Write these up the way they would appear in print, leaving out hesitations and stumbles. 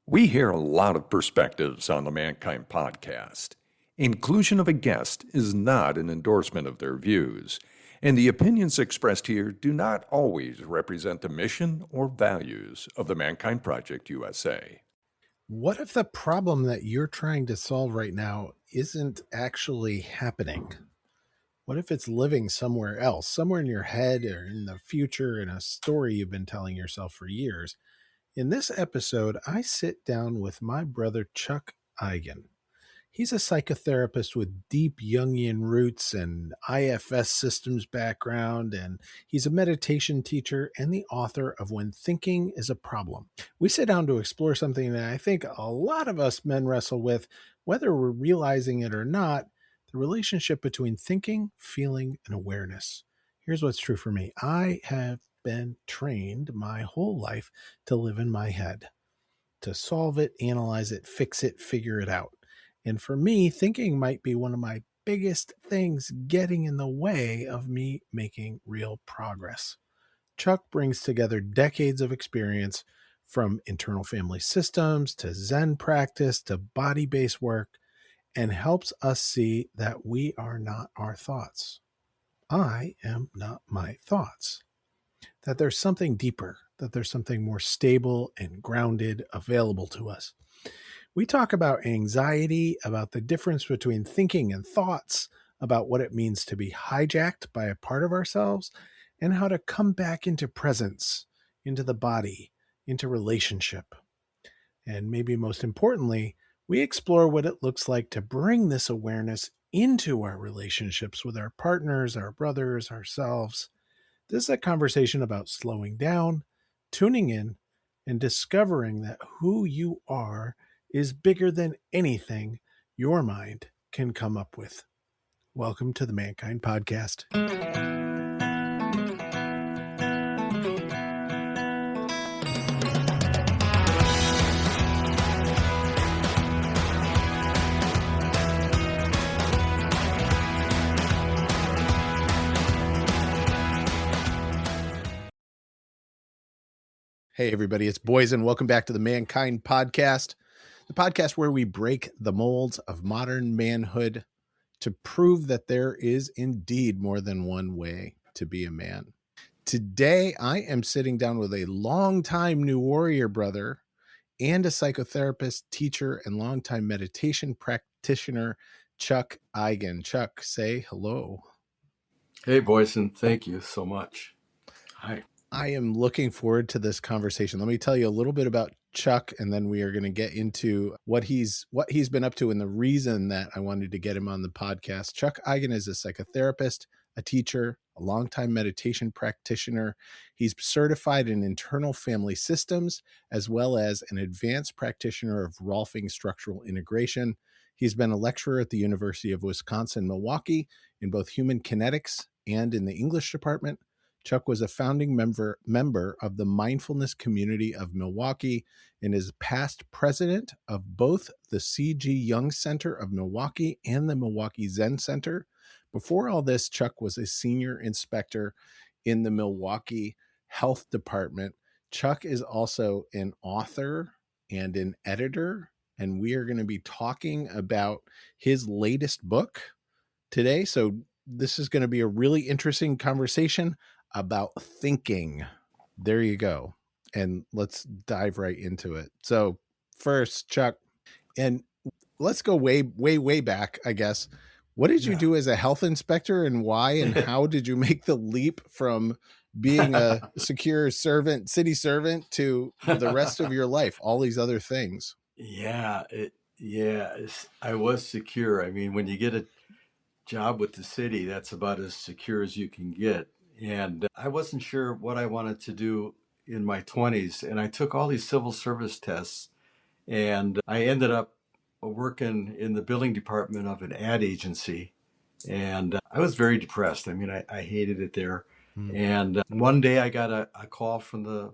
We hear a lot of perspectives on the Mankind podcast. Inclusion of a guest is not an endorsement of their views, and the opinions expressed here do not always represent the mission or values of the Mankind Project USA. What if the problem that you're trying to solve right now isn't actually happening? What if it's living somewhere else, somewhere in your head or in the future, in a story you've been telling yourself for years? In this episode, I sit down with my brother, Chuck Eigen. He's a psychotherapist with deep Jungian roots and IFS systems background, and he's a meditation teacher and the author of When Thinking is a Problem. We sit down to explore something that I think a lot of us men wrestle with, whether we're realizing it or not, the relationship between thinking, feeling, and awareness. Here's what's true for me. I have been trained my whole life to live in my head, to solve it, analyze it, fix it, figure it out. And for me, thinking might be one of my biggest things getting in the way of me making real progress. Chuck brings together decades of experience from internal family systems to Zen practice to body-based work and helps us see that we are not our thoughts. I am not my thoughts. That there's something deeper, that there's something more stable and grounded available to us. We talk about anxiety, about the difference between thinking and thoughts, about what it means to be hijacked by a part of ourselves, and how to come back into presence, into the body, into relationship. And maybe most importantly, we explore what it looks like to bring this awareness into our relationships with our partners, our brothers, ourselves. This is a conversation about slowing down, tuning in, and discovering that who you are is bigger than anything your mind can come up with. Welcome to the Mankind Podcast. Hey, everybody, it's Boysen. Welcome back to the Mankind Podcast, the podcast where we break the molds of modern manhood to prove that there is indeed more than one way to be a man. Today, I am sitting down with a longtime New Warrior brother and a psychotherapist, teacher, and longtime meditation practitioner, Chuck Eigen. Chuck, say hello. Hey, Boysen. Thank you so much. Hi. I am looking forward to this conversation. Let me tell you a little bit about Chuck, and then we are going to get into what he's been up to and the reason that I wanted to get him on the podcast. Chuck Eigen is a psychotherapist, a teacher, a longtime meditation practitioner. He's certified in internal family systems, as well as an advanced practitioner of Rolfing structural integration. He's been a lecturer at the University of Wisconsin-Milwaukee in both human kinetics and in the English department. Chuck was a founding member of the mindfulness community of Milwaukee and is past president of both the C.G. Jung Center of Milwaukee and the Milwaukee Zen Center. Before all this, Chuck was a senior inspector in the Milwaukee Health Department. Chuck is also an author and an editor, and we are going to be talking about his latest book today. So this is going to be a really interesting conversation about thinking. There you go. And let's dive right into it. So first, Chuck, and let's go way back, I guess. What did you do as a health inspector, and why, and how did you make the leap from being a secure servant, city servant, to the rest of your life, all these other things? I was secure. I mean, when you get a job with the city, that's about as secure as you can get. And I wasn't sure what I wanted to do in my 20s. And I took all these civil service tests, and I ended up working in the billing department of an ad agency. And I was very depressed. I mean, I hated it there. And one day I got a call from the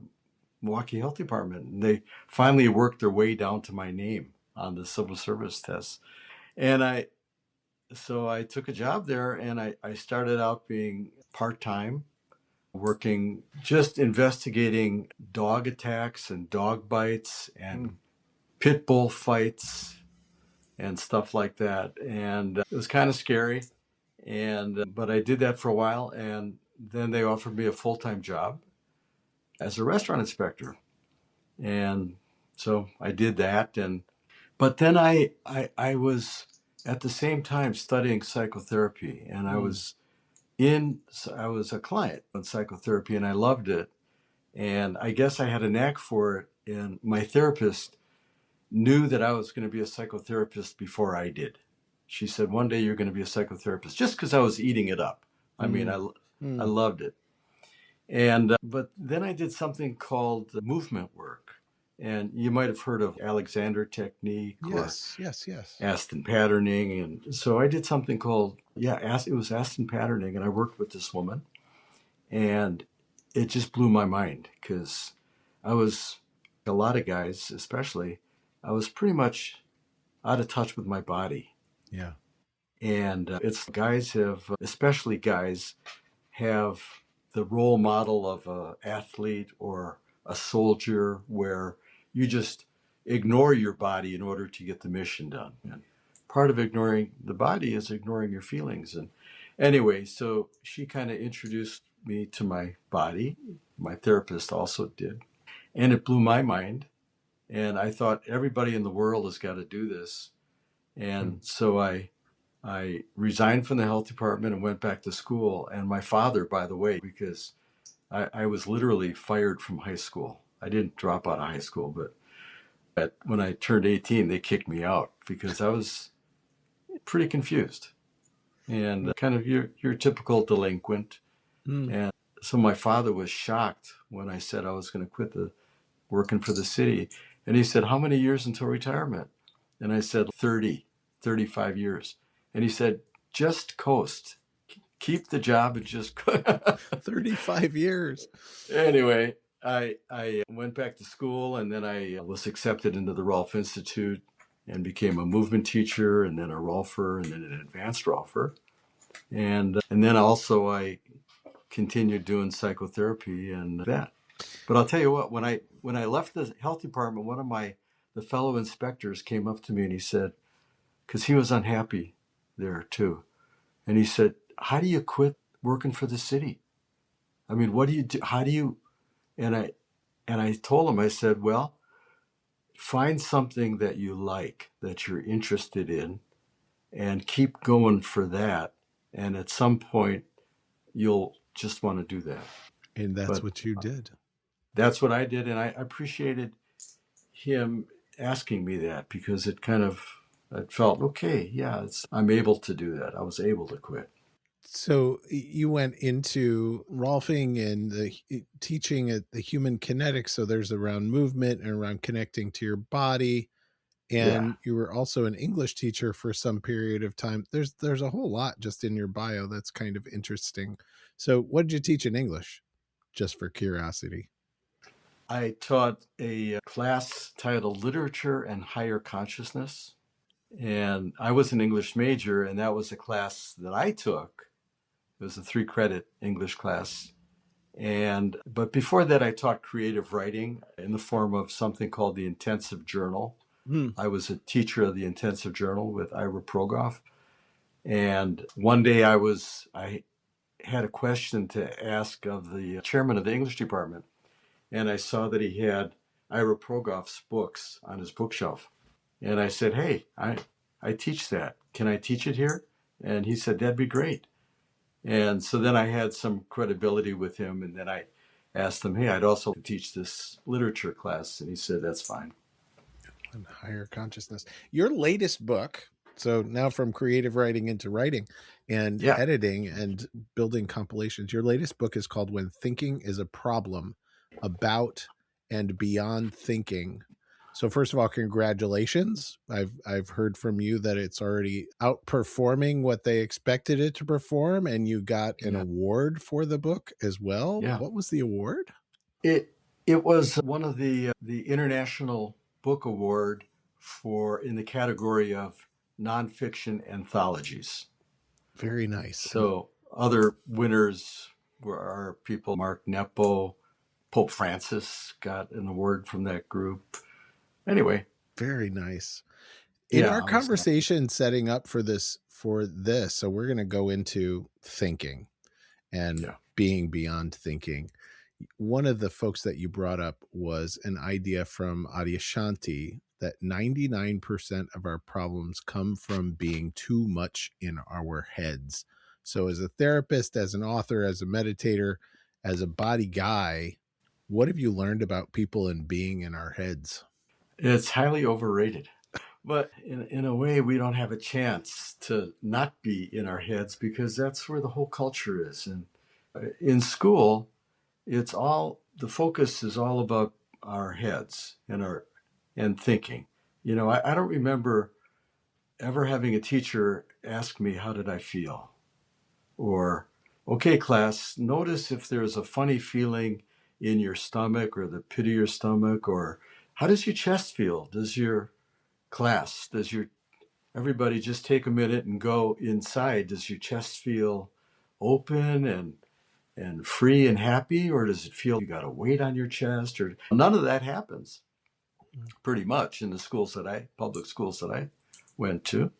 Milwaukee Health Department, and they finally worked their way down to my name on the civil service tests. And so I took a job there, and I started out being part-time, working, just investigating dog attacks and dog bites and pit bull fights and stuff like that. And it was kind of scary. But I did that for a while, and then they offered me a full-time job as a restaurant inspector. And so I did that. But then I was at the same time studying psychotherapy, and I was a client in psychotherapy, and I loved it. And I guess I had a knack for it. And my therapist knew that I was going to be a psychotherapist before I did. She said, one day you're going to be a psychotherapist, just because I was eating it up. I mean, I loved it. But then I did something called movement work. And you might have heard of Alexander technique or Yes. Aston patterning. And so I did something called, it was Aston patterning. And I worked with this woman. And it just blew my mind because I was, a lot of guys, especially, I was pretty much out of touch with my body. Yeah. And especially guys, have the role model of an athlete or a soldier where you just ignore your body in order to get the mission done. And part of ignoring the body is ignoring your feelings. And anyway, so she kind of introduced me to my body. My therapist also did. And it blew my mind. And I thought everybody in the world has got to do this. And so I resigned from the health department and went back to school. And my father, by the way, because I was literally fired from high school. I didn't drop out of high school, but when I turned 18, they kicked me out because I was pretty confused and kind of your typical delinquent. And so my father was shocked when I said I was going to quit working for the city. And he said, how many years until retirement? And I said, 35 years. And he said, just coast. Keep the job and just 35 years. Anyway, I went back to school, and then I was accepted into the Rolf Institute and became a movement teacher, and then a Rolfer, and then an advanced Rolfer. And then also I continued doing psychotherapy and that. But I'll tell you what, when I left the health department, one of the fellow inspectors came up to me and he said, because he was unhappy there too. And he said, how do you quit working for the city? I mean, what do you do? How do you? And I told him, I said, well, find something that you like, that you're interested in, and keep going for that. And at some point, you'll just want to do that. And that's what you did. That's what I did. And I appreciated him asking me that because it felt, okay, yeah, I'm able to do that. I was able to quit. So you went into Rolfing and the teaching at the human kinetics. So there's around movement and around connecting to your body. And you were also an English teacher for some period of time. There's a whole lot just in your bio that's kind of interesting. So what did you teach in English? Just for curiosity. I taught a class titled Literature and Higher Consciousness. And I was an English major, and that was a class that I took. It was a 3-credit English class. But before that, I taught creative writing in the form of something called the Intensive Journal. I was a teacher of the Intensive Journal with Ira Progoff. And one day I had a question to ask of the chairman of the English department. And I saw that he had Ira Progoff's books on his bookshelf. And I said, hey, I teach that. Can I teach it here? And he said, that'd be great. And so then I had some credibility with him. And then I asked him, hey, I'd also teach this literature class. And he said, that's fine. And higher consciousness. Your latest book, so now from creative writing into writing and editing and building compilations, your latest book is called When Thinking is a Problem, About and Beyond Thinking. So first of all, congratulations. I've heard from you that it's already outperforming what they expected it to perform, and you got an award for the book as well. Yeah. What was the award? It was one of the International Book Award in the category of nonfiction anthologies. Very nice. So other winners are people, Mark Nepo, Pope Francis got an award from that group. Anyway, Very nice. In Yeah, our I was happy. conversation setting up for this, so we're going to go into thinking and Yeah. being beyond thinking. One of the folks that you brought up was an idea from Adyashanti that 99% of our problems come from being too much in our heads. So as a therapist, as an author, as a meditator, as a body guy, what have you learned about people and being in our heads? It's highly overrated. But in a way, we don't have a chance to not be in our heads because that's where the whole culture is. And in school, the focus is all about our heads and thinking. I don't remember ever having a teacher ask me, how did I feel? Or, okay, class, notice if there's a funny feeling in your stomach or the pit of your stomach, or how does your chest feel? Does your everybody just take a minute and go inside? Does your chest feel open and free and happy, or does it feel you got a weight on your chest? Or none of that happens pretty much in the public schools that I went to.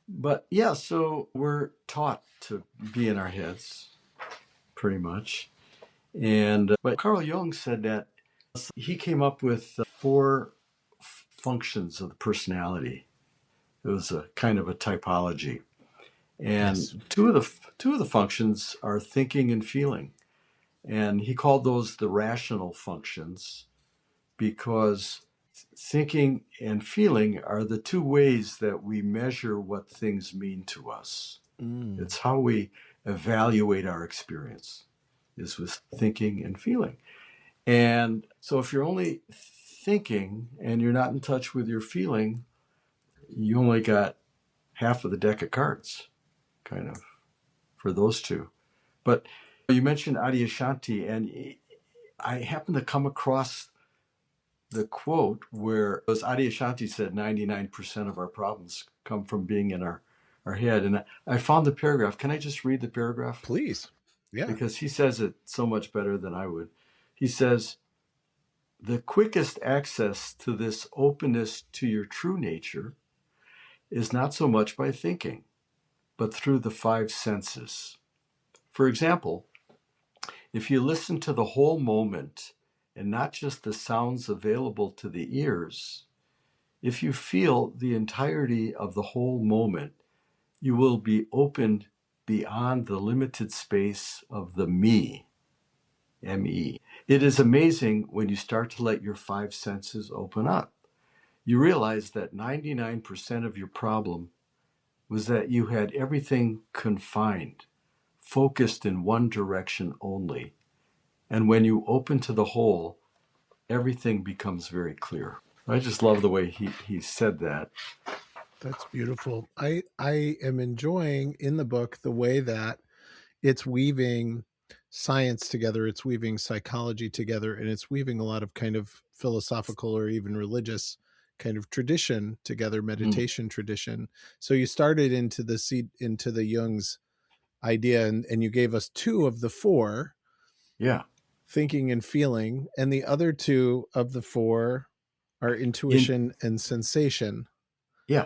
But yeah, so we're taught to be in our heads pretty much. And but Carl Jung said that he came up with four functions of the personality. It was a kind of a typology. Yes. And two of the functions are thinking and feeling. And he called those the rational functions because thinking and feeling are the two ways that we measure what things mean to us. Mm. It's how we evaluate our experience is with thinking and feeling. And so if you're only thinking and you're not in touch with your feeling, you only got half of the deck of cards, kind of, for those two. But you mentioned Adyashanti, and I happened to come across the quote where as Adyashanti said 99% of our problems come from being in our head. And I found the paragraph. Can I just read the paragraph? Please. Yeah. Because he says it so much better than I would. He says, the quickest access to this openness to your true nature is not so much by thinking, but through the five senses. For example, if you listen to the whole moment and not just the sounds available to the ears, if you feel the entirety of the whole moment, you will be opened beyond the limited space of the me, M-E. It is amazing when you start to let your five senses open up. You realize that 99% of your problem was that you had everything confined, focused in one direction only. And when you open to the whole, everything becomes very clear. I just love the way he said that. That's beautiful. I am enjoying in the book the way that it's weaving science together, it's weaving psychology together, and it's weaving a lot of kind of philosophical or even religious kind of tradition together, Mm, meditation tradition. So you started into the Jung's idea, and you gave us two of the four, yeah. thinking and feeling, and the other two of the four are In, intuition and sensation. yeah.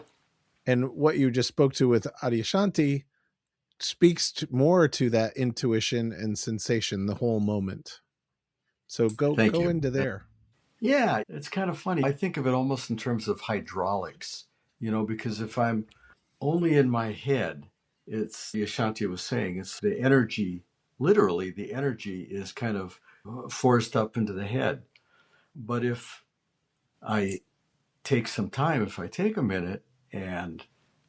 And what you just spoke to with Adyashanti speaks more to that intuition and sensation, the whole moment. So Thank go you. into there. Yeah, it's kind of funny. I think of it almost in terms of hydraulics, because if I'm only in my head, it's, Ashanti was saying, it's the energy, literally, the energy is kind of forced up into the head. But if I take some time, if I take a minute and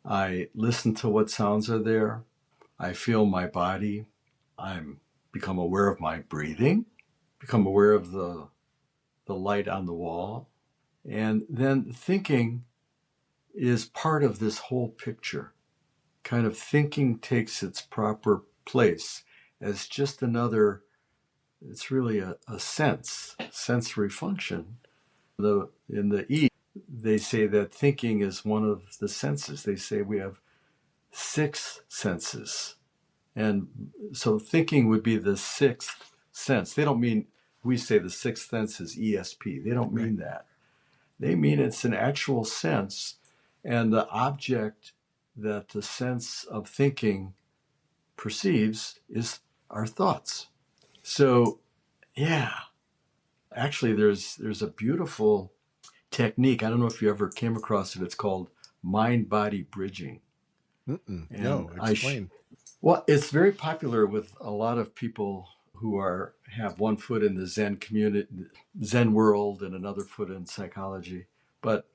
I listen to what sounds are there, I feel my body, I'm become aware of my breathing, become aware of the light on the wall, and then thinking is part of this whole picture. Kind of thinking takes its proper place as just another, it's really a sensory function. In the E, they say that thinking is one of the senses. They say we have six senses. And so thinking would be the sixth sense. They don't mean, we say the sixth sense is ESP. They don't Right. mean that. They mean it's an actual sense, and the object that the sense of thinking perceives is our thoughts. So, yeah, actually, there's a beautiful technique. I don't know if you ever came across it. It's called mind-body bridging. And No, explain. well, it's very popular with a lot of people who have one foot in the Zen community, Zen world, and another foot in psychology. But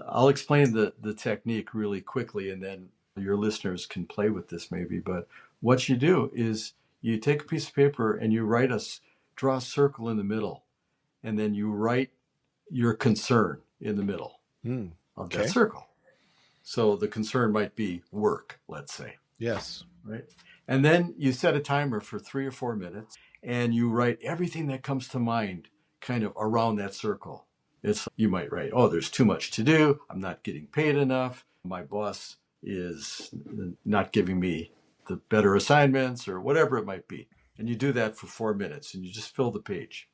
I'll explain the technique really quickly, and then your listeners can play with this maybe. But what you do is you take a piece of paper and you draw a circle in the middle, and then you write your concern in the middle of that Okay. circle. So the concern might be work, let's say. Yes. Right. And then you set a timer for 3 or 4 minutes and you write everything that comes to mind kind of around that circle. You might write, oh, there's too much to do. I'm not getting paid enough. My boss is not giving me the better assignments or whatever it might be. And you do that for 4 minutes and you just fill the page.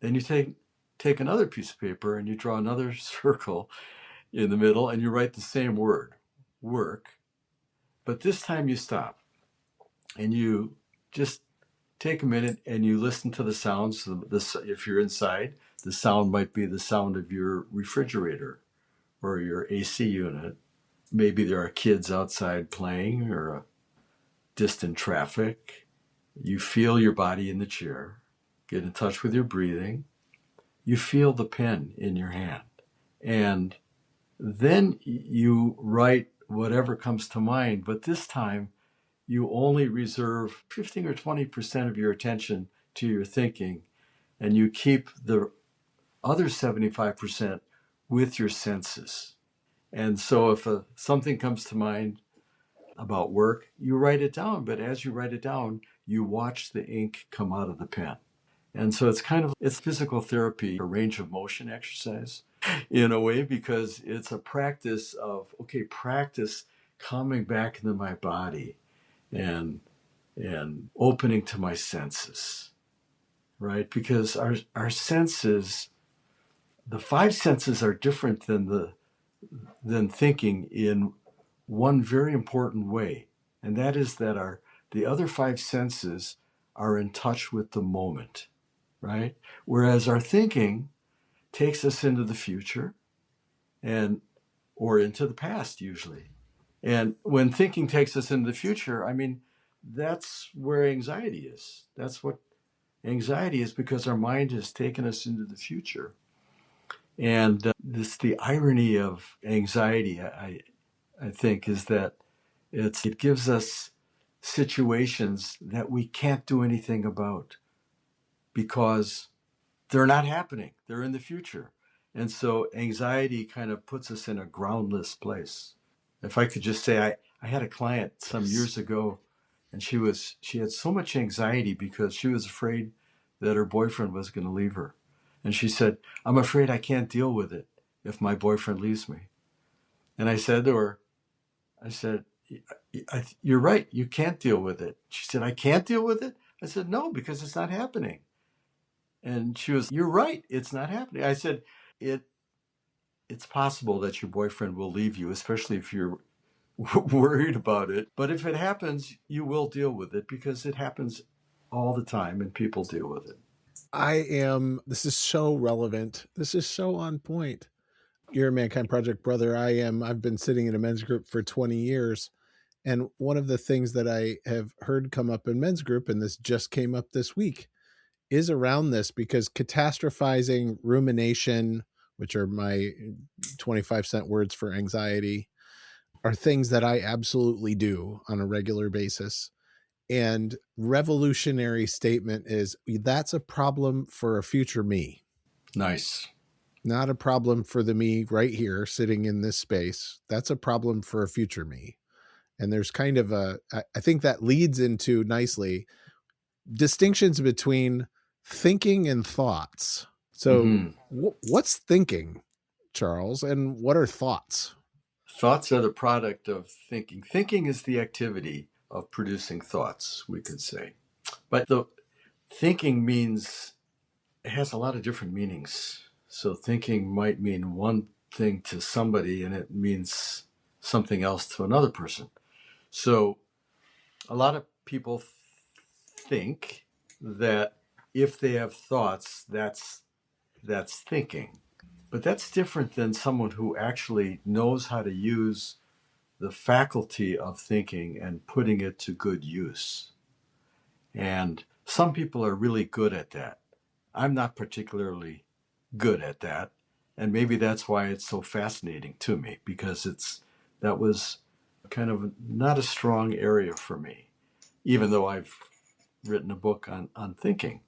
Then you take another piece of paper and you draw another circle in the middle and you write the same word, work. But this time you stop and you just take a minute and you listen to the sounds. If you're inside, the sound might be the sound of your refrigerator or your AC unit. Maybe there are kids outside playing or distant traffic. You feel your body in the chair. Get in touch with your breathing. You feel the pen in your hand. And then you write whatever comes to mind, but this time you only reserve 15 or 20% of your attention to your thinking, and you keep the other 75% with your senses. And so if something comes to mind about work, you write it down, but as you write it down, you watch the ink come out of the pen. And so it's physical therapy, a range of motion exercise in a way, because it's a practice of, practice coming back into my body and opening to my senses, right? Because our senses, the five senses are different than thinking in one very important way. And that is that the other five senses are in touch with the moment, right? Whereas our thinking takes us into the future or into the past usually. And when thinking takes us into the future, I mean, that's where anxiety is. That's what anxiety is, because our mind has taken us into the future. And the irony of anxiety, I think, is that it gives us situations that we can't do anything about because they're not happening. They're in the future. And so anxiety kind of puts us in a groundless place. If I could just say, I had a client some years ago, and she had so much anxiety because she was afraid that her boyfriend was going to leave her. And she said, I'm afraid I can't deal with it if my boyfriend leaves me. And I said to her, you're right, you can't deal with it. She said, I can't deal with it? I said, no, because it's not happening. And she was, you're right, it's not happening. I said, it's possible that your boyfriend will leave you, especially if you're worried about it. But if it happens, you will deal with it because it happens all the time and people deal with it. This is so relevant. This is so on point. You're a Mankind Project brother. I've been sitting in a men's group for 20 years. And one of the things that I have heard come up in men's group, and this just came up this week, is around this, because catastrophizing, rumination, which are my 25-cent words for anxiety, are things that I absolutely do on a regular basis. And revolutionary statement is, that's a problem for a future me. Nice. Not a problem for the me right here sitting in this space. That's a problem for a future me. And there's kind of I think that leads into nicely distinctions between thinking and thoughts. So what's thinking, Charles, and what are thoughts? Thoughts are the product of thinking. Thinking is the activity of producing thoughts, we could say. But the thinking it has a lot of different meanings. So thinking might mean one thing to somebody and it means something else to another person. So a lot of people think that if they have thoughts, that's thinking. But that's different than someone who actually knows how to use the faculty of thinking and putting it to good use. And some people are really good at that. I'm not particularly good at that. And maybe that's why it's so fascinating to me, because that was kind of not a strong area for me, even though I've written a book on thinking.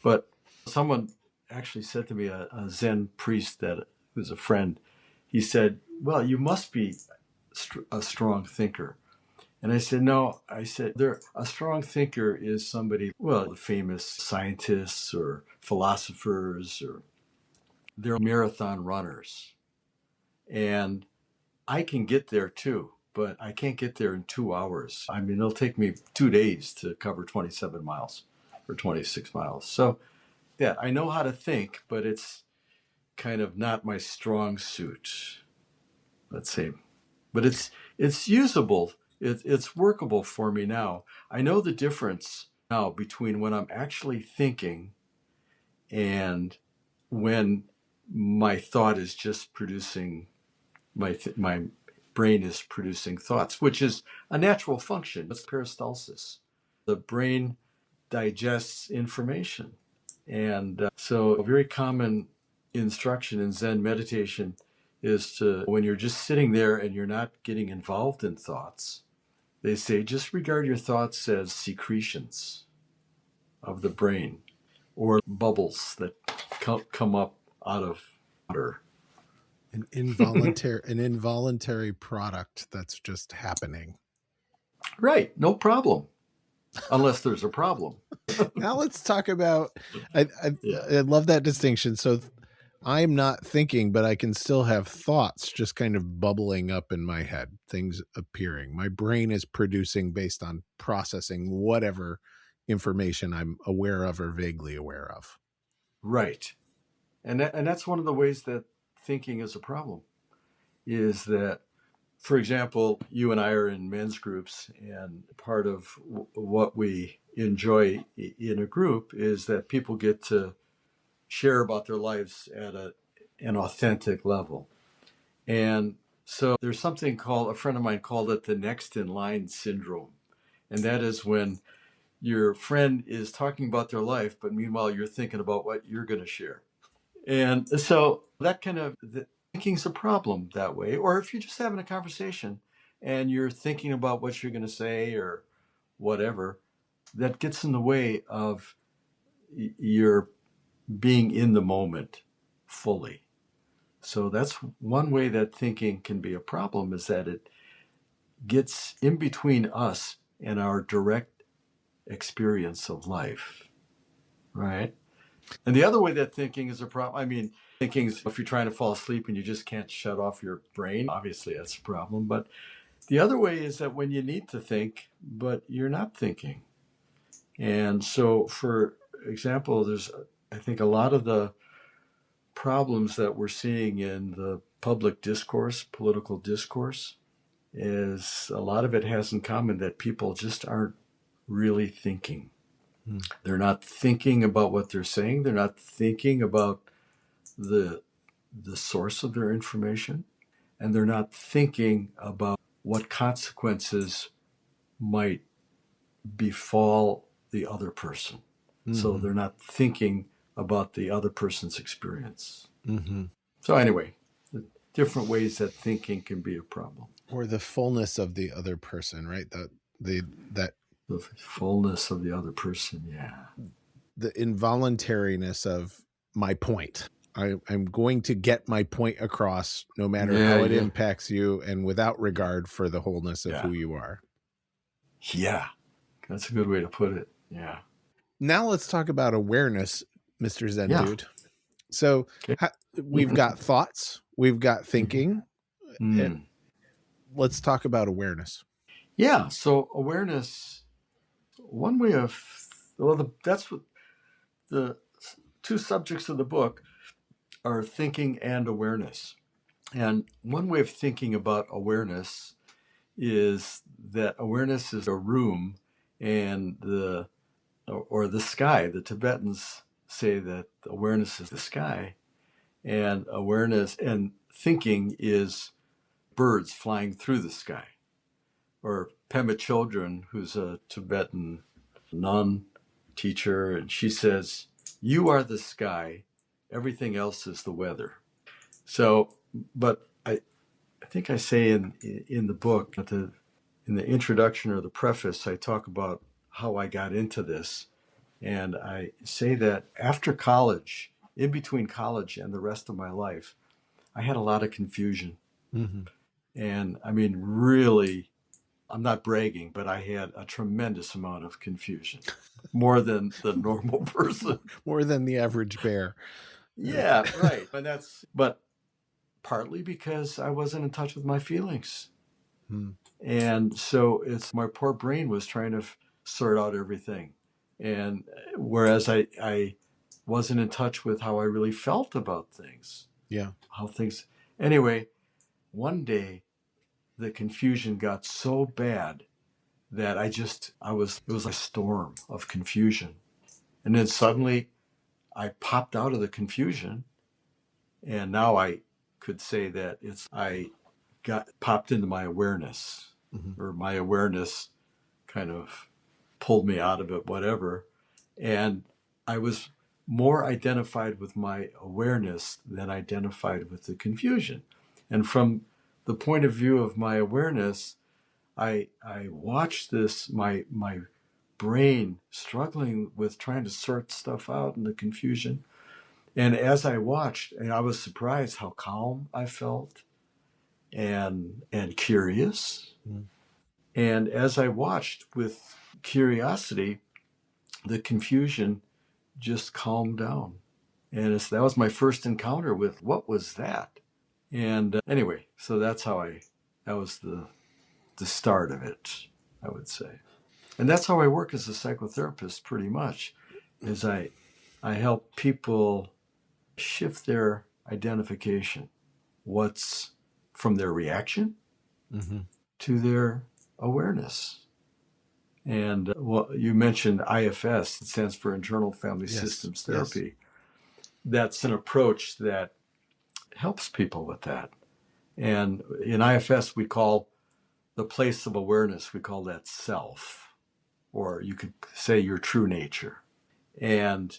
But someone actually said to me, a Zen priest that was a friend, he said, well, you must be a strong thinker. And I said, no, I said, a strong thinker is somebody, well, the famous scientists or philosophers, or they're marathon runners. And I can get there too, but I can't get there in 2 hours. I mean, it'll take me 2 days to cover 27 miles or 26 miles. So, yeah, I know how to think, but it's kind of not my strong suit, let's say. But it's usable. It's workable for me now. I know the difference now between when I'm actually thinking and when my thought is just producing my brain is producing thoughts, which is a natural function. It's peristalsis. The brain digests information. And so a very common instruction in Zen meditation is to, when you're just sitting there and you're not getting involved in thoughts, they say just regard your thoughts as secretions of the brain or bubbles that come up out of water. An involuntary product that's just happening. Right, no problem. Unless there's a problem. Now let's talk about, I love that distinction. So I'm not thinking, but I can still have thoughts just kind of bubbling up in my head, things appearing. My brain is producing based on processing whatever information I'm aware of or vaguely aware of. Right. And that's one of the ways that thinking is a problem, is that, for example, you and I are in men's groups, and part of what we enjoy in a group is that people get to share about their lives at an authentic level. And so there's something called, a friend of mine called it the next in line syndrome. And that is when your friend is talking about their life, but meanwhile you're thinking about what you're going to share. And so that kind of thinking's a problem that way. Or if you're just having a conversation and you're thinking about what you're going to say or whatever, that gets in the way of your being in the moment fully. So that's one way that thinking can be a problem, is that it gets in between us and our direct experience of life, right? And the other way that thinking is a problem, I mean, thinking is if you're trying to fall asleep and you just can't shut off your brain, obviously that's a problem. But the other way is that when you need to think, but you're not thinking. And so, for example, there's, I think, a lot of the problems that we're seeing in the public discourse, political discourse, is a lot of it has in common that people just aren't really thinking. They're not thinking about what they're saying. They're not thinking about the source of their information. And they're not thinking about what consequences might befall the other person. Mm-hmm. So they're not thinking about the other person's experience. Mm-hmm. So anyway, different ways that thinking can be a problem. Or the fullness of the other person, right? The fullness of the other person, yeah. The involuntariness of my point. I'm going to get my point across no matter how it impacts you, and without regard for the wholeness of who you are. Yeah, that's a good way to put it. Yeah. Now let's talk about awareness, Mr. Zen Dude. So we've got thoughts, we've got thinking. And let's talk about awareness. Yeah. So awareness, one way of, that's what the two subjects of the book. are thinking and awareness. And one way of thinking about awareness is that awareness is a room and the sky. The Tibetans say that awareness is the sky, and awareness and thinking is birds flying through the sky. Or Pema Chodron, who's a Tibetan nun teacher, and she says, "You are the sky, everything else is the weather." So, but I think I say in the book, in the introduction or the preface, I talk about how I got into this. And I say that after college, in between college and the rest of my life, I had a lot of confusion. Mm-hmm. And I mean, really, I'm not bragging, but I had a tremendous amount of confusion, more than the normal person. More than the average bear. Yeah, right. But partly because I wasn't in touch with my feelings. Mm. And so it's my poor brain was trying to sort out everything. And whereas I wasn't in touch with how I really felt about things. Yeah. Anyway, one day the confusion got so bad that it was a storm of confusion. And then suddenly I popped out of the confusion. And now I could say that I got popped into my awareness, Mm-hmm. or my awareness kind of pulled me out of it, whatever. And I was more identified with my awareness than identified with the confusion. And from the point of view of my awareness, I watched my brain struggling with trying to sort stuff out in the confusion. And as I watched, and I was surprised how calm I felt and curious. Mm. And as I watched with curiosity, the confusion just calmed down. And that was my first encounter with what was that? And anyway, so that was the start of it, I would say. And that's how I work as a psychotherapist pretty much, is I help people shift their identification. What's from their reaction Mm-hmm. to their awareness. And you mentioned IFS, it stands for Internal Family Yes. Systems Therapy. Yes. That's an approach that helps people with that. And in IFS, we call the place of awareness, we call that self, or you could say your true nature. And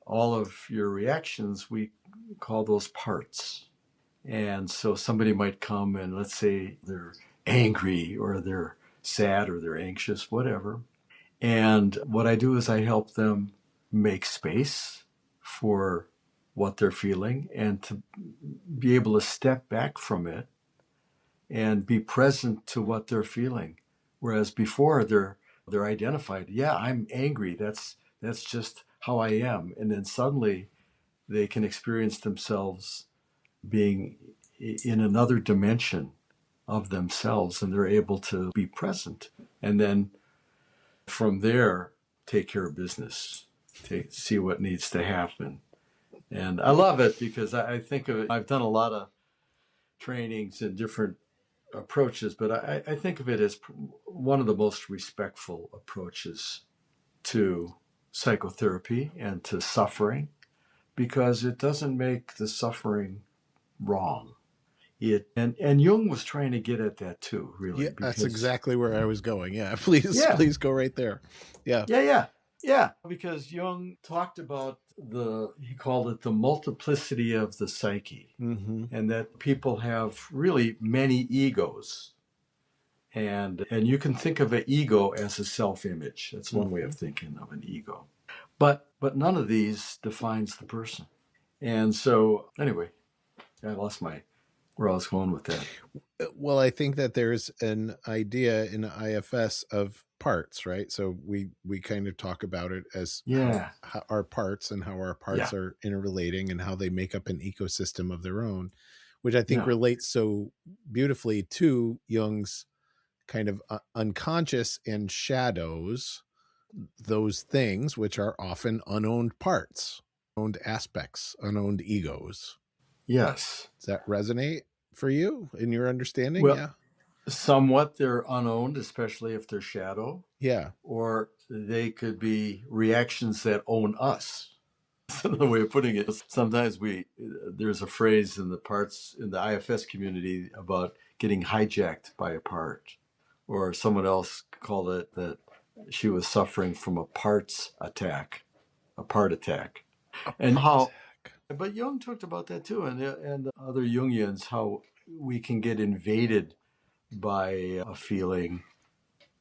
all of your reactions, we call those parts. And so somebody might come and let's say they're angry or they're sad or they're anxious, whatever. And what I do is I help them make space for what they're feeling and to be able to step back from it and be present to what they're feeling. Whereas before they're identified, yeah, I'm angry. That's just how I am. And then suddenly they can experience themselves being in another dimension of themselves, and they're able to be present. And then from there, take care of business, see what needs to happen. And I love it because I think of it, I've done a lot of trainings and different approaches, but I think of it as one of the most respectful approaches to psychotherapy and to suffering, because it doesn't make the suffering wrong. And Jung was trying to get at that too, really. Yeah, that's exactly where I was going. Yeah, please go right there. Yeah. Because Jung talked about he called it the multiplicity of the psyche, Mm-hmm. and that people have really many egos. And you can think of an ego as a self-image. That's one way of thinking of an ego. But none of these defines the person. And so anyway, I lost where I was going with that. Well, I think that there's an idea in IFS of parts, right? So we kind of talk about it as how our parts and how our parts are interrelating and how they make up an ecosystem of their own, which I think relates so beautifully to Jung's kind of unconscious and shadows, those things which are often unowned parts, owned aspects, unowned egos. Yes. Does that resonate for you in your understanding? Well, Yeah. somewhat they're unowned, especially if they're shadow, Yeah. or they could be reactions that own us. That's another way of putting it. Sometimes there's a phrase in the IFS community about getting hijacked by a part, or someone else called it that she was suffering from a part attack. And how, but Jung talked about that too, and other Jungians, how we can get invaded by a feeling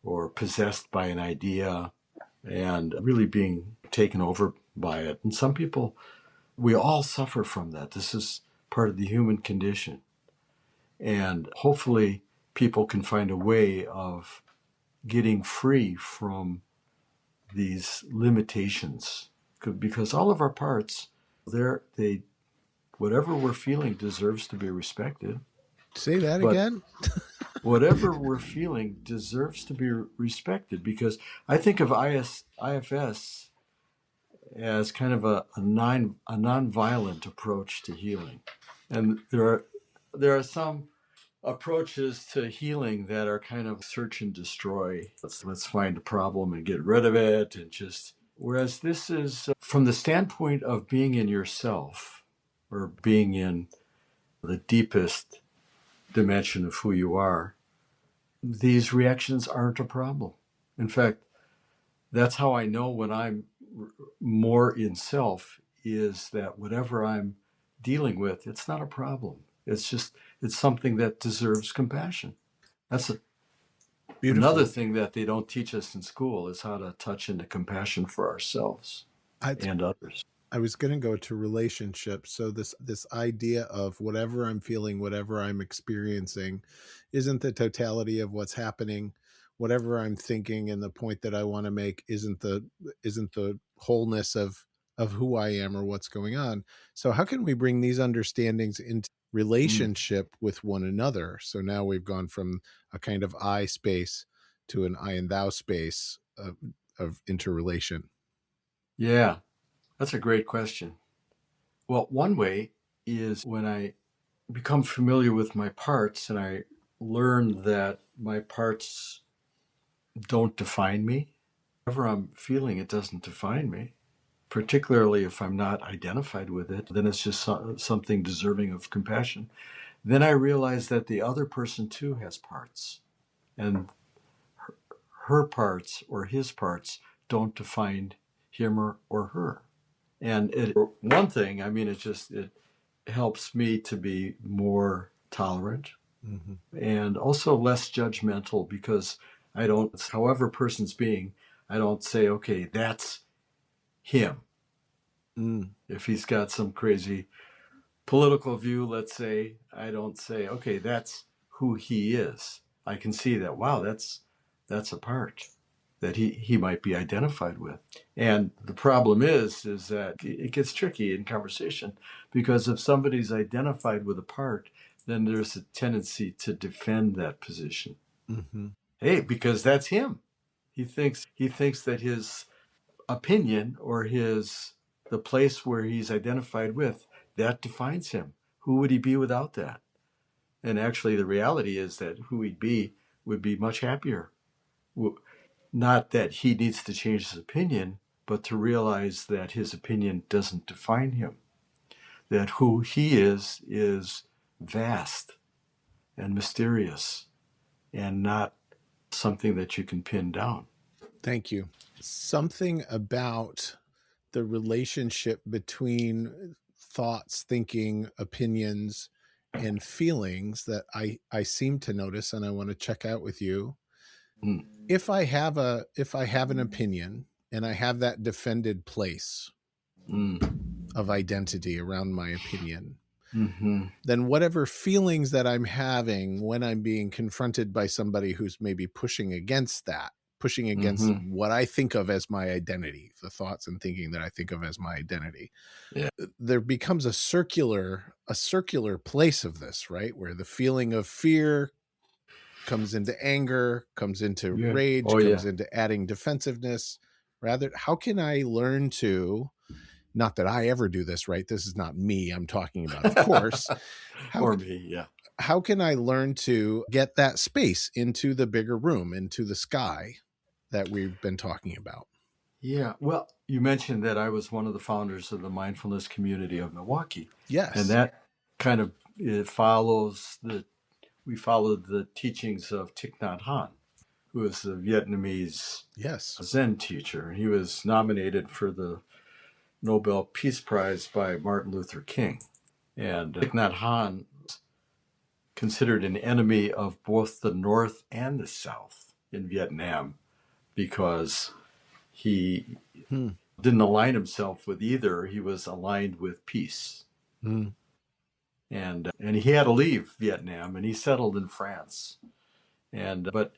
or possessed by an idea and really being taken over by it. And some people, we all suffer from that. This is part of the human condition. And hopefully, people can find a way of getting free from these limitations. Because all of our parts, they whatever we're feeling deserves to be respected. Say that But again. whatever we're feeling deserves to be respected, because I think of IFS as kind of a non-violent approach to healing. And there are some approaches to healing that are kind of search and destroy. Let's find a problem and get rid of it, and just, whereas this is from the standpoint of being in yourself, or being in the deepest dimension of who you are. These reactions aren't a problem. In fact, that's how I know when I'm more in self, is that whatever I'm dealing with, it's not a problem. It's something that deserves compassion. That's Beautiful. another thing that they don't teach us in school, is how to touch into compassion for ourselves and others. I was going to go to relationships. So this idea of whatever I'm feeling, whatever I'm experiencing, isn't the totality of what's happening. Whatever I'm thinking and the point that I want to make isn't the wholeness of who I am or what's going on. So how can we bring these understandings into relationship with one another? So now we've gone from a kind of I space to an I and thou space of interrelation. Yeah, that's a great question. Well, one way is when I become familiar with my parts and I learn that my parts don't define me. Whatever I'm feeling, it doesn't define me. Particularly if I'm not identified with it, then it's just something deserving of compassion. Then I realize that the other person too has parts, and her parts or his parts don't define him or her. And one thing, I mean, it helps me to be more tolerant, and also less judgmental, because I don't, however person's being, I don't say, okay, that's him. If he's got some crazy political view, let's say, I don't say, okay, that's who he is. I can see that, wow, that's a part that he might be identified with. And the problem is that it gets tricky in conversation, because if somebody's identified with a part, then there's a tendency to defend that position. Hey, because that's him. He thinks that his opinion, or the place where he's identified with, that defines him. Who would he be without that? And actually, the reality is that who he'd be would be much happier. Not that he needs to change his opinion, but to realize that his opinion doesn't define him. That who he is vast and mysterious, and not something that you can pin down. Thank you. Something about the relationship between thoughts, thinking, opinions, and feelings that I seem to notice, and I want to check out with you. If I have an opinion and I have that defended place of identity around my opinion, then whatever feelings that I'm having when I'm being confronted by somebody who's maybe pushing against what I think of as my identity, the thoughts and thinking that I think of as my identity, there becomes a circular place of this, right? Where the feeling of fear comes into anger, comes into rage, comes into adding defensiveness. Rather, how can I learn to Not that I ever do this, right? This is not me I'm talking about, of course. Or me, yeah. How can I learn to get that space into the bigger room, into the sky that we've been talking about? Yeah, well, you mentioned that I was one of the founders of the mindfulness community of Milwaukee. Yes. And that kind of we followed the teachings of Thich Nhat Hanh, who is the Vietnamese Zen teacher. He was nominated for the Nobel Peace Prize by Martin Luther King. And Thich Nhat Hanh was considered an enemy of both the North and the South in Vietnam because he didn't align himself with either. He was aligned with peace. And he had to leave Vietnam, and he settled in France. But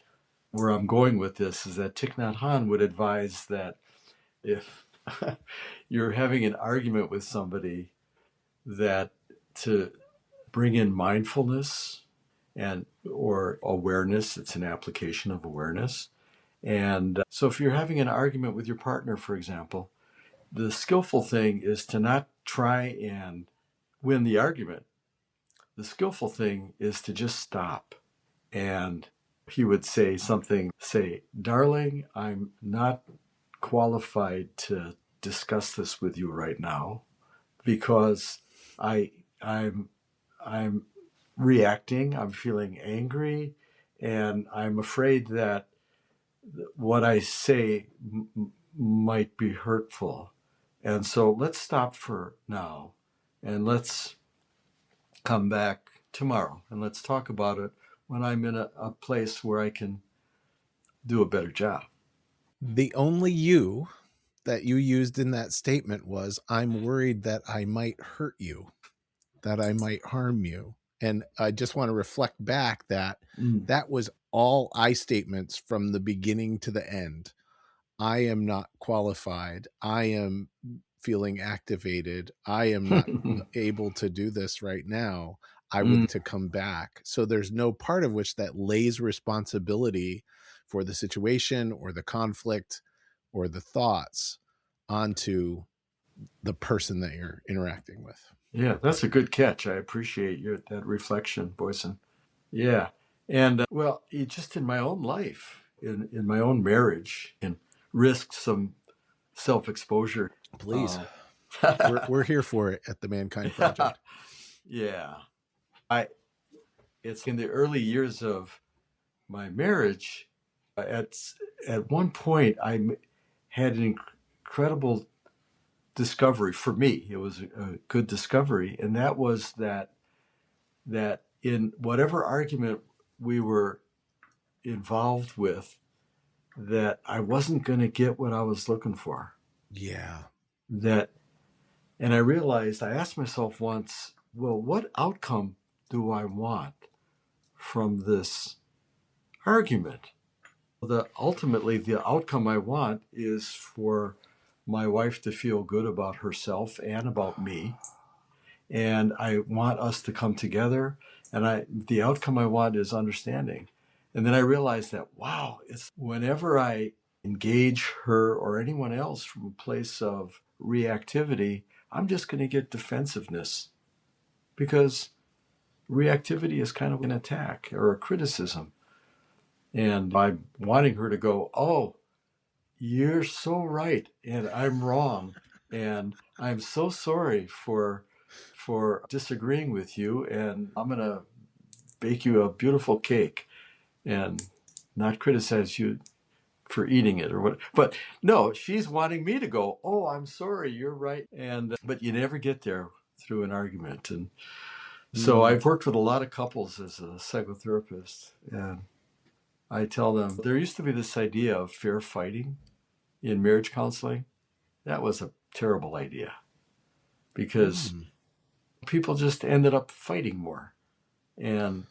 where I'm going with this is that Thich Nhat Hanh would advise that if you're having an argument with somebody, that to bring in mindfulness or awareness. It's an application of awareness. And so if you're having an argument with your partner, for example, the skillful thing is to not try and win the argument. The skillful thing is to just stop. And he would say something, darling, I'm not qualified to discuss this with you right now because I'm reacting, I'm feeling angry, and I'm afraid that what I say might be hurtful. And so let's stop for now and let's come back tomorrow and let's talk about it when I'm in a place where I can do a better job. The only you that you used in that statement was, I'm worried that I might hurt you, that I might harm you. And I just want to reflect back that that was all I statements from the beginning to the end. I am not qualified. I am feeling activated. I am not able to do this right now. I would to come back. So there's no part of which that lays responsibility for the situation or the conflict or the thoughts onto the person that you're interacting with. Yeah, that's a good catch. I appreciate that reflection, Boysen. Yeah. And just in my own life, in my own marriage, and risked some self-exposure. Please. We're here for it at the Mankind Project. Yeah. It's in the early years of my marriage. At one point, I had an incredible discovery for me. It was a good discovery, and that was that in whatever argument we were involved with, that I wasn't going to get what I was looking for. Yeah. And I realized, I asked myself once, well, what outcome do I want from this argument? Ultimately, the outcome I want is for my wife to feel good about herself and about me. And I want us to come together. And the outcome I want is understanding. And then I realized that, wow, it's whenever I engage her or anyone else from a place of reactivity, I'm just going to get defensiveness, because reactivity is kind of an attack or a criticism. And by wanting her to go, oh, you're so right, and I'm wrong, and I'm so sorry for disagreeing with you, and I'm going to bake you a beautiful cake and not criticize you for eating it or what. But no, she's wanting me to go, oh, I'm sorry, you're right. But you never get there through an argument. And so I've worked with a lot of couples as a psychotherapist, and I tell them there used to be this idea of fair fighting in marriage counseling. That was a terrible idea, because people just ended up fighting more. And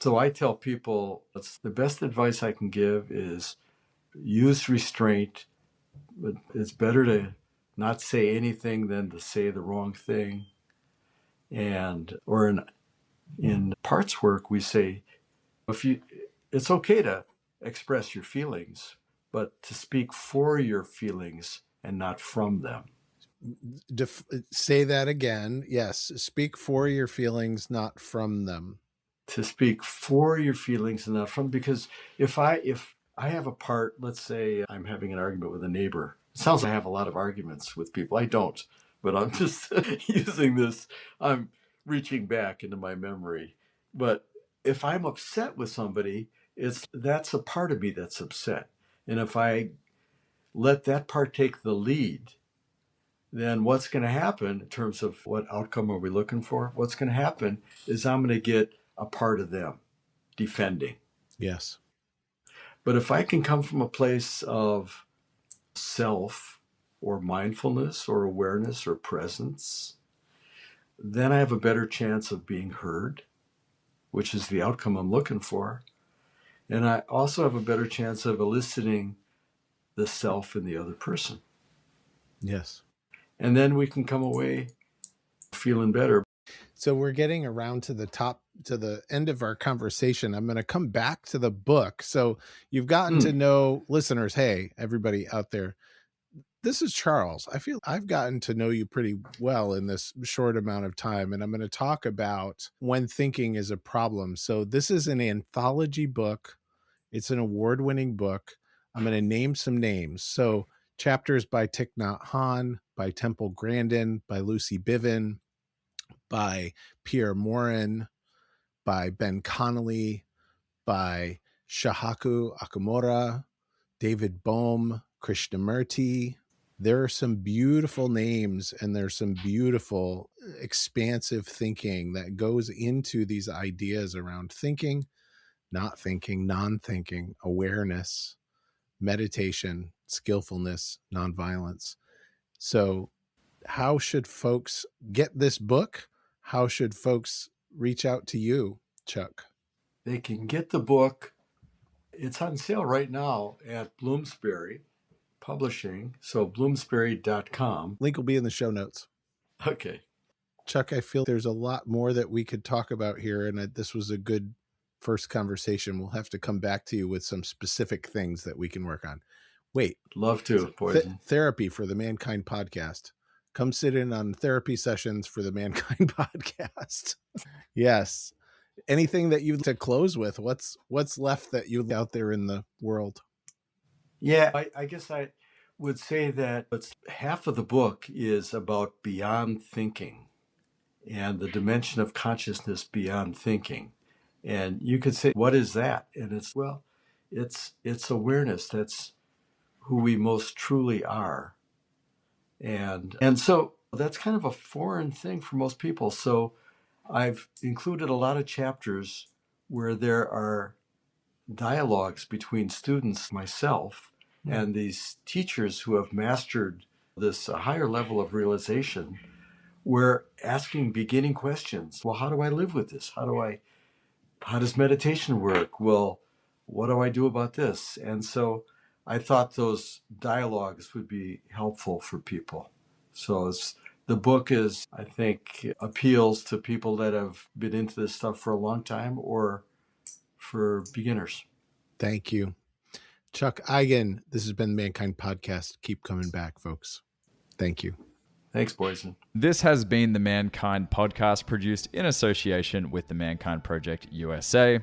so I tell people, the best advice I can give is use restraint. But it's better to not say anything than to say the wrong thing. Or in parts work, we say, it's okay to express your feelings, but to speak for your feelings and not from them. Say that again. Yes. Speak for your feelings, not from them. To speak for your feelings and not from, because if I have a part, let's say I'm having an argument with a neighbor. It sounds like I have a lot of arguments with people. I don't, but I'm just using this. I'm reaching back into my memory. But if I'm upset with somebody, that's a part of me that's upset. And if I let that part take the lead, then what's going to happen in terms of what outcome are we looking for? What's going to happen is I'm going to get a part of them defending. Yes. But if I can come from a place of self or mindfulness or awareness or presence, then I have a better chance of being heard, which is the outcome I'm looking for. And I also have a better chance of eliciting the self in the other person. Yes. And then we can come away feeling better. So we're getting around to the end of our conversation. I'm going to come back to the book. So you've gotten to know, listeners, hey, everybody out there, this is Charles. I feel I've gotten to know you pretty well in this short amount of time, and I'm going to talk about when thinking is a problem. So this is an anthology book. It's an award-winning book. I'm going to name some names. So chapters by Thich Nhat Hanh, by Temple Grandin, by Lucy Biven, by Pierre Morin, by Ben Connolly, by Shahaku Akamura, David Bohm, Krishnamurti. There are some beautiful names, and there's some beautiful expansive thinking that goes into these ideas around thinking, not thinking, non-thinking, awareness, meditation, skillfulness, nonviolence. So how should folks get this book? How should folks reach out to you, Chuck? They can get the book. It's on sale right now at Bloomsbury Publishing. So bloomsbury.com. Link will be in the show notes. Okay. Chuck, I feel there's a lot more that we could talk about here, and this was a good first conversation. We'll have to come back to you with some specific things that we can work on. Wait. Love to, Boysen. Therapy for the Mankind podcast. Come sit in on therapy sessions for the Mankind podcast. Yes. Anything that you'd to close with? What's left that you out there in the world? Yeah, I guess I would say that half of the book is about beyond thinking and the dimension of consciousness beyond thinking. And you could say, what is that? And it's awareness. That's who we most truly are. And so that's kind of a foreign thing for most people. So I've included a lot of chapters where there are dialogues between students, myself, and these teachers who have mastered this higher level of realization. We're asking beginning questions. Well, how do I live with this? How does meditation work? Well, what do I do about this? And so I thought those dialogues would be helpful for people. So the book is, I think, appeals to people that have been into this stuff for a long time or for beginners. Thank you. Chuck Eigen, this has been Mankind Podcast. Keep coming back, folks. Thank you. Thanks, Boysen. This has been the Mankind Podcast, produced in association with the Mankind Project USA.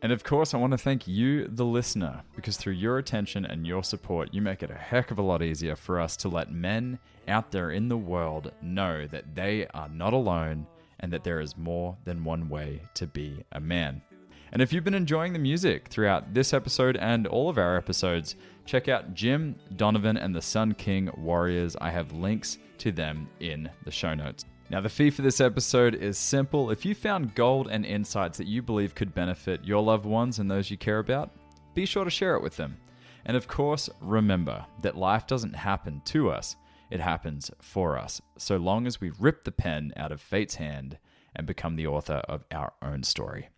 And of course, I want to thank you, the listener, because through your attention and your support, you make it a heck of a lot easier for us to let men out there in the world know that they are not alone and that there is more than one way to be a man. And if you've been enjoying the music throughout this episode and all of our episodes, check out Jim Donovan and the Sun King Warriors. I have links to them in the show notes. Now, the fee for this episode is simple. If you found gold and insights that you believe could benefit your loved ones and those you care about, be sure to share it with them. And of course, remember that life doesn't happen to us, it happens for us, so long as we rip the pen out of fate's hand and become the author of our own story.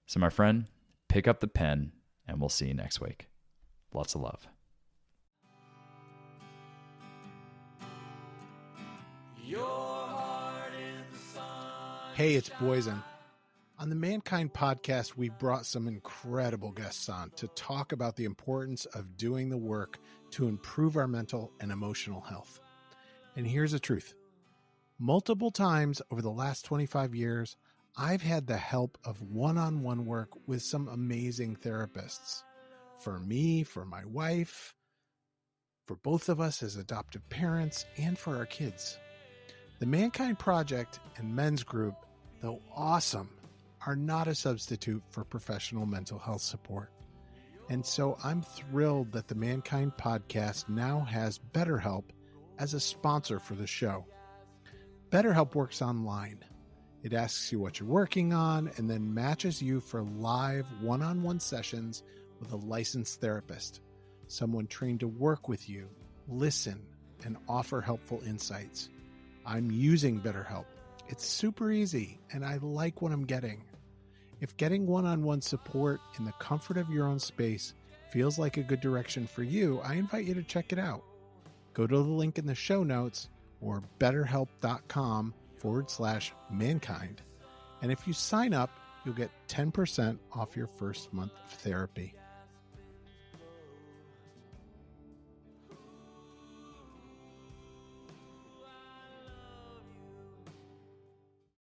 So my friend, pick up the pen and we'll see you next week. Lots of love. Hey, it's Boysen. On the Mankind Podcast, we've brought some incredible guests on to talk about the importance of doing the work to improve our mental and emotional health. And here's the truth. Multiple times over the last 25 years, I've had the help of one-on-one work with some amazing therapists. For me, for my wife, for both of us as adoptive parents, and for our kids. The Mankind Project and Men's Group, though awesome, are not a substitute for professional mental health support. And so I'm thrilled that the Mankind Podcast now has BetterHelp as a sponsor for the show. BetterHelp works online. It asks you what you're working on and then matches you for live one-on-one sessions with a licensed therapist, someone trained to work with you, listen, and offer helpful insights. I'm using BetterHelp. It's super easy, and I like what I'm getting. If getting one-on-one support in the comfort of your own space feels like a good direction for you, I invite you to check it out. Go to the link in the show notes or betterhelp.com/mankind. And if you sign up, you'll get 10% off your first month of therapy.